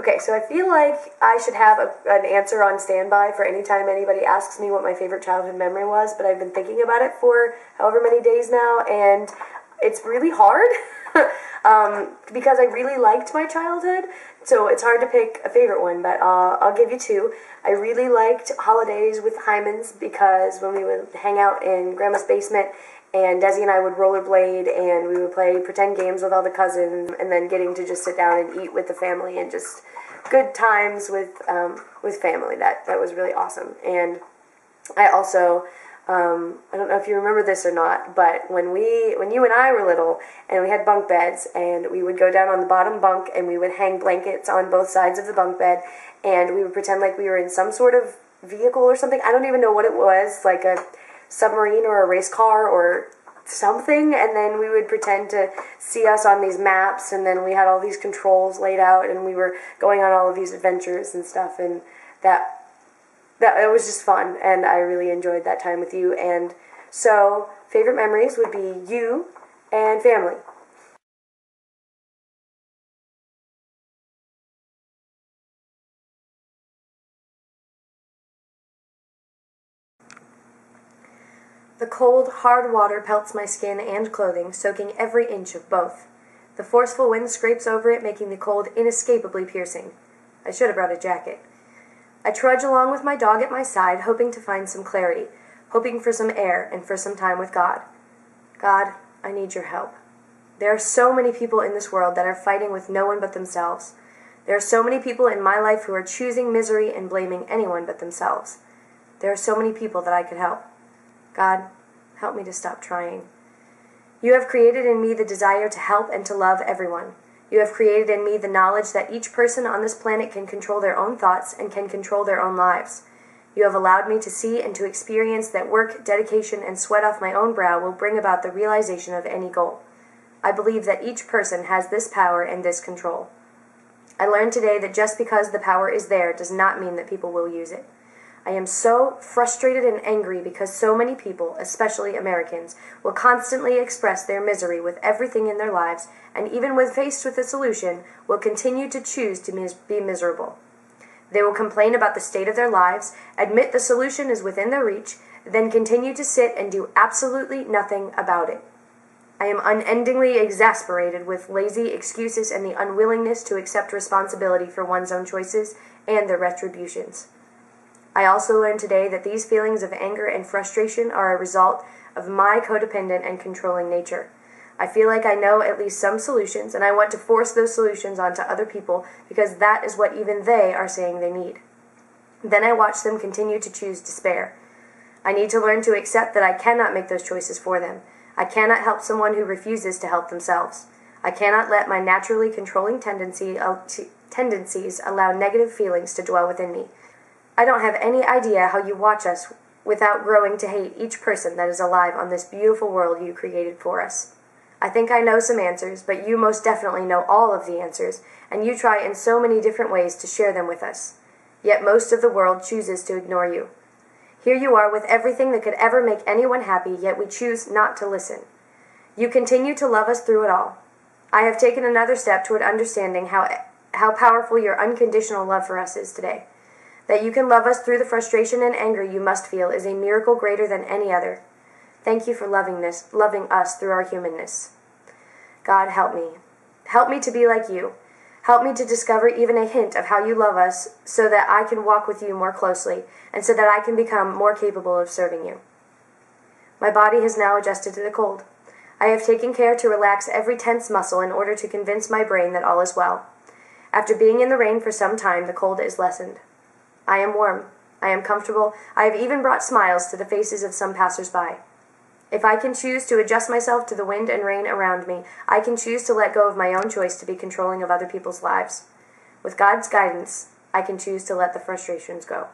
Okay, so I feel like I should have an answer on standby for any time anybody asks me what my favorite childhood memory was, but I've been thinking about it for however many days now, and it's really hard because I really liked my childhood, so it's hard to pick a favorite one, but I'll give you two. I really liked holidays with Hymens because when we would hang out in Grandma's basement, and Desi and I would rollerblade, and we would play pretend games with all the cousins, and then getting to just sit down and eat with the family, and just good times with family. That was really awesome. And I also, I don't know if you remember this or not, but when you and I were little, and we had bunk beds, and we would go down on the bottom bunk, and we would hang blankets on both sides of the bunk bed, and we would pretend like we were in some sort of vehicle or something. I don't even know what it was, like a submarine or a race car or something, and then we would pretend to see us on these maps, and then we had all these controls laid out, and we were going on all of these adventures and stuff, and that it was just fun, and I really enjoyed that time with you. And so favorite memories would be you and family. The cold, hard water pelts my skin and clothing, soaking every inch of both. The forceful wind scrapes over it, making the cold inescapably piercing. I should have brought a jacket. I trudge along with my dog at my side, hoping to find some clarity, hoping for some air and for some time with God. God, I need your help. There are so many people in this world that are fighting with no one but themselves. There are so many people in my life who are choosing misery and blaming anyone but themselves. There are so many people that I could help. God, help me to stop trying. You have created in me the desire to help and to love everyone. You have created in me the knowledge that each person on this planet can control their own thoughts and can control their own lives. You have allowed me to see and to experience that work, dedication, and sweat off my own brow will bring about the realization of any goal. I believe that each person has this power and this control. I learned today that just because the power is there does not mean that people will use it. I am so frustrated and angry because so many people, especially Americans, will constantly express their misery with everything in their lives, and even when faced with a solution, will continue to choose to be miserable. They will complain about the state of their lives, admit the solution is within their reach, then continue to sit and do absolutely nothing about it. I am unendingly exasperated with lazy excuses and the unwillingness to accept responsibility for one's own choices and their retributions. I also learned today that these feelings of anger and frustration are a result of my codependent and controlling nature. I feel like I know at least some solutions, and I want to force those solutions onto other people because that is what even they are saying they need. Then I watch them continue to choose despair. I need to learn to accept that I cannot make those choices for them. I cannot help someone who refuses to help themselves. I cannot let my naturally controlling tendencies allow negative feelings to dwell within me. I don't have any idea how you watch us without growing to hate each person that is alive on this beautiful world you created for us. I think I know some answers, but you most definitely know all of the answers, and you try in so many different ways to share them with us. Yet most of the world chooses to ignore you. Here you are with everything that could ever make anyone happy, yet we choose not to listen. You continue to love us through it all. I have taken another step toward understanding how powerful your unconditional love for us is today. That you can love us through the frustration and anger you must feel is a miracle greater than any other. Thank you for loving us through our humanness. God, help me. Help me to be like you. Help me to discover even a hint of how you love us so that I can walk with you more closely and so that I can become more capable of serving you. My body has now adjusted to the cold. I have taken care to relax every tense muscle in order to convince my brain that all is well. After being in the rain for some time, the cold is lessened. I am warm. I am comfortable. I have even brought smiles to the faces of some passers-by. If I can choose to adjust myself to the wind and rain around me, I can choose to let go of my own choice to be controlling of other people's lives. With God's guidance, I can choose to let the frustrations go.